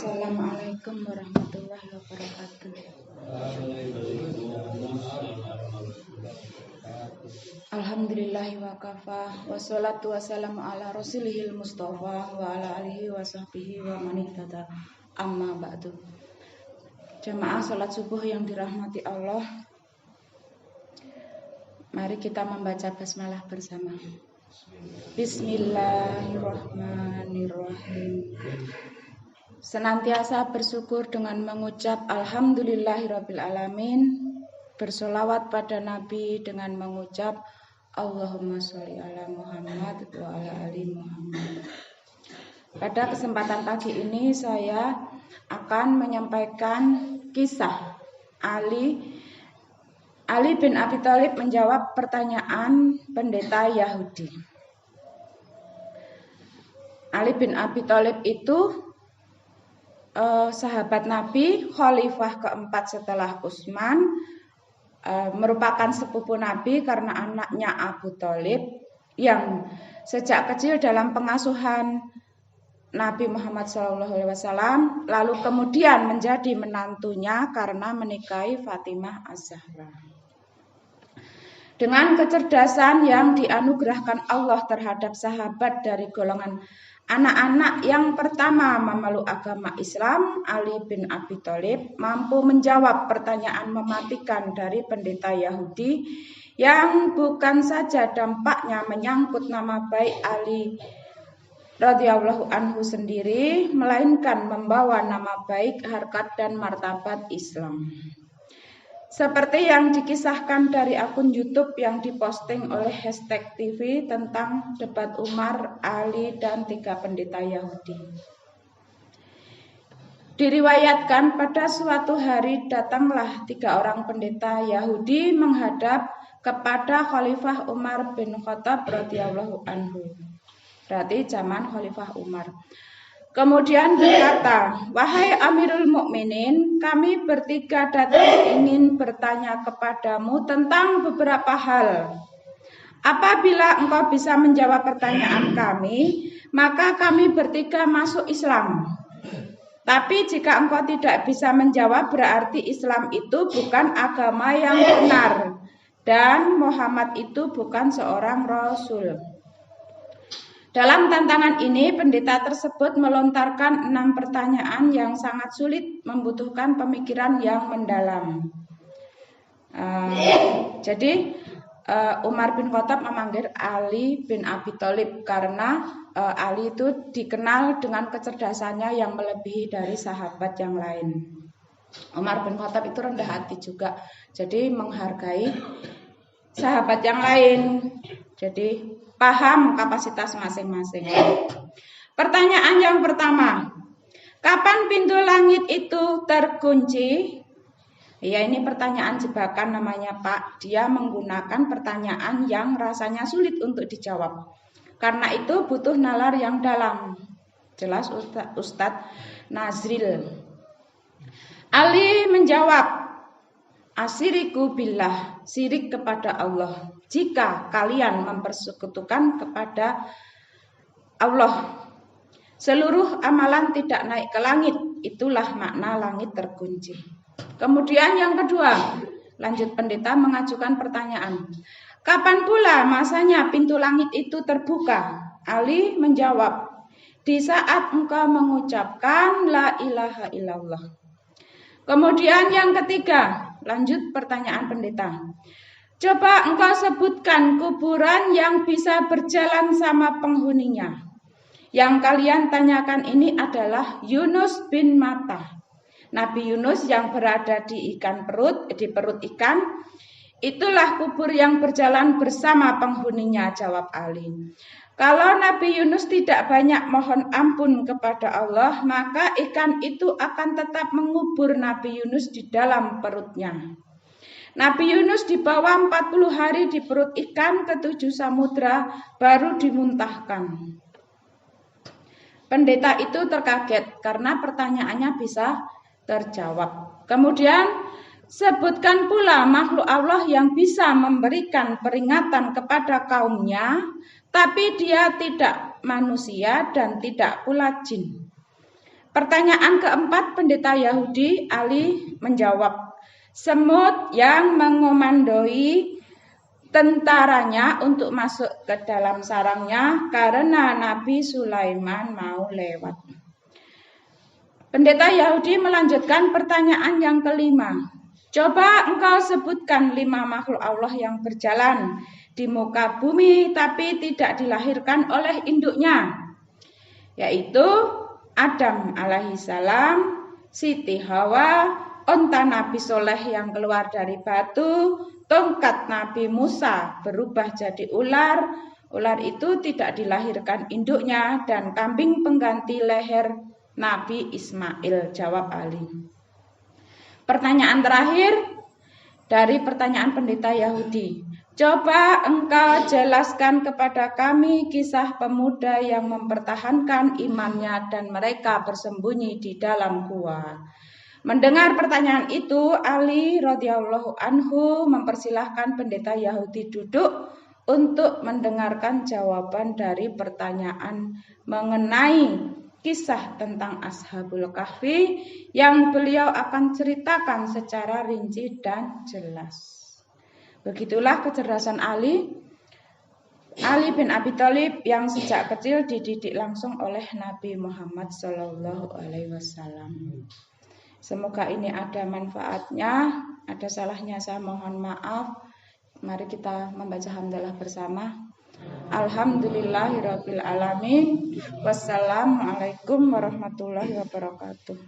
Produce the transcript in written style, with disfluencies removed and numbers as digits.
Assalamualaikum warahmatullahi wabarakatuh. Alhamdulillahi wa kafa, wassalatu wassalamu ala rasulihil mustafa wa ala alihi wa sahbihi wa manihtada, amma ba'du. Jamaah salat subuh yang dirahmati Allah, mari kita membaca basmalah bersama. Bismillahirrahmanirrahim. Senantiasa bersyukur dengan mengucap Alhamdulillahirabbil alamin, bersolawat pada Nabi dengan mengucap Allahumma sholli ala Muhammad wa ala ali Muhammad. Pada kesempatan pagi ini saya akan menyampaikan kisah Ali bin Abi Thalib menjawab pertanyaan pendeta Yahudi. Ali bin Abi Thalib itu sahabat Nabi, khalifah keempat setelah Utsman, merupakan sepupu Nabi karena anaknya Abu Thalib yang sejak kecil dalam pengasuhan Nabi Muhammad SAW, lalu kemudian menjadi menantunya karena menikahi Fatimah Az-Zahra. Dengan kecerdasan yang dianugerahkan Allah terhadap sahabat dari golongan anak-anak yang pertama memeluk agama Islam, Ali bin Abi Thalib mampu menjawab pertanyaan mematikan dari pendeta Yahudi yang bukan saja dampaknya menyangkut nama baik Ali radhiyallahu anhu sendiri, melainkan membawa nama baik, harkat dan martabat Islam. Seperti yang dikisahkan dari akun YouTube yang diposting oleh #TV tentang debat Umar, Ali, dan 3 pendeta Yahudi. Diriwayatkan pada suatu hari datanglah 3 orang pendeta Yahudi menghadap kepada Khalifah Umar bin Khattab radhiyallahu anhu. Berarti zaman Khalifah Umar. Kemudian berkata, "Wahai Amirul Mukminin, kami bertiga datang ingin bertanya kepadamu tentang beberapa hal. Apabila engkau bisa menjawab pertanyaan kami, maka kami bertiga masuk Islam. Tapi jika engkau tidak bisa menjawab, berarti Islam itu bukan agama yang benar dan Muhammad itu bukan seorang rasul." Dalam tantangan ini, pendeta tersebut melontarkan 6 pertanyaan yang sangat sulit, membutuhkan pemikiran yang mendalam. Jadi Umar bin Khattab memanggil Ali bin Abi Thalib karena Ali itu dikenal dengan kecerdasannya yang melebihi dari sahabat yang lain. Umar bin Khattab itu rendah hati juga, jadi menghargai sahabat yang lain. Jadi paham kapasitas masing-masing. Pertanyaan yang pertama, kapan pintu langit itu terkunci? Ya, ini pertanyaan jebakan namanya, Pak. Dia menggunakan pertanyaan yang rasanya sulit untuk dijawab. Karena itu butuh nalar yang dalam. Jelas Ustadz Nazril. Ali menjawab, "Asyiriku billah, syirik kepada Allah. Jika kalian mempersekutukan kepada Allah, seluruh amalan tidak naik ke langit. Itulah makna langit terkunci." Kemudian yang kedua, lanjut pendeta mengajukan pertanyaan, "Kapan pula masanya pintu langit itu terbuka?" Ali menjawab, "Di saat engkau mengucapkan la ilaha illallah." Kemudian yang ketiga, lanjut pertanyaan pendeta, "Coba engkau sebutkan kuburan yang bisa berjalan sama penghuninya." Yang kalian tanyakan ini adalah Yunus bin Matta. Nabi Yunus yang berada di perut ikan, itulah kubur yang berjalan bersama penghuninya, jawab Ali. Kalau Nabi Yunus tidak banyak mohon ampun kepada Allah, maka ikan itu akan tetap mengubur Nabi Yunus di dalam perutnya. Nabi Yunus dibawa 40 hari di perut ikan ke 7 samudra baru dimuntahkan. Pendeta itu terkaget karena pertanyaannya bisa terjawab. Kemudian sebutkan pula makhluk Allah yang bisa memberikan peringatan kepada kaumnya, tapi dia tidak manusia dan tidak pula jin. Pertanyaan keempat, pendeta Yahudi Ali menjawab, semut yang mengomandoi tentaranya untuk masuk ke dalam sarangnya karena Nabi Sulaiman mau lewat. Pendeta Yahudi melanjutkan pertanyaan yang kelima. Coba engkau sebutkan 5 makhluk Allah yang berjalan di muka bumi tapi tidak dilahirkan oleh induknya, yaitu Adam alaihissalam, Siti Hawa, onta Nabi Soleh yang keluar dari batu, tongkat Nabi Musa berubah jadi ular, ular itu tidak dilahirkan induknya, dan kambing pengganti leher Nabi Ismail, jawab Ali. Pertanyaan terakhir dari pertanyaan pendeta Yahudi. Coba engkau jelaskan kepada kami kisah pemuda yang mempertahankan imannya dan mereka bersembunyi di dalam gua. Mendengar pertanyaan itu, Ali radhiyallahu anhu mempersilahkan pendeta Yahudi duduk untuk mendengarkan jawaban dari pertanyaan mengenai kisah tentang Ashabul Kahfi yang beliau akan ceritakan secara rinci dan jelas. Begitulah kecerdasan Ali bin Abi Thalib yang sejak kecil dididik langsung oleh Nabi Muhammad SAW. Semoga ini ada manfaatnya, ada salahnya saya mohon maaf. Mari kita membaca hamdalah bersama. Alhamdulillahirabbil alamin. Wassalamualaikum warahmatullahi wabarakatuh.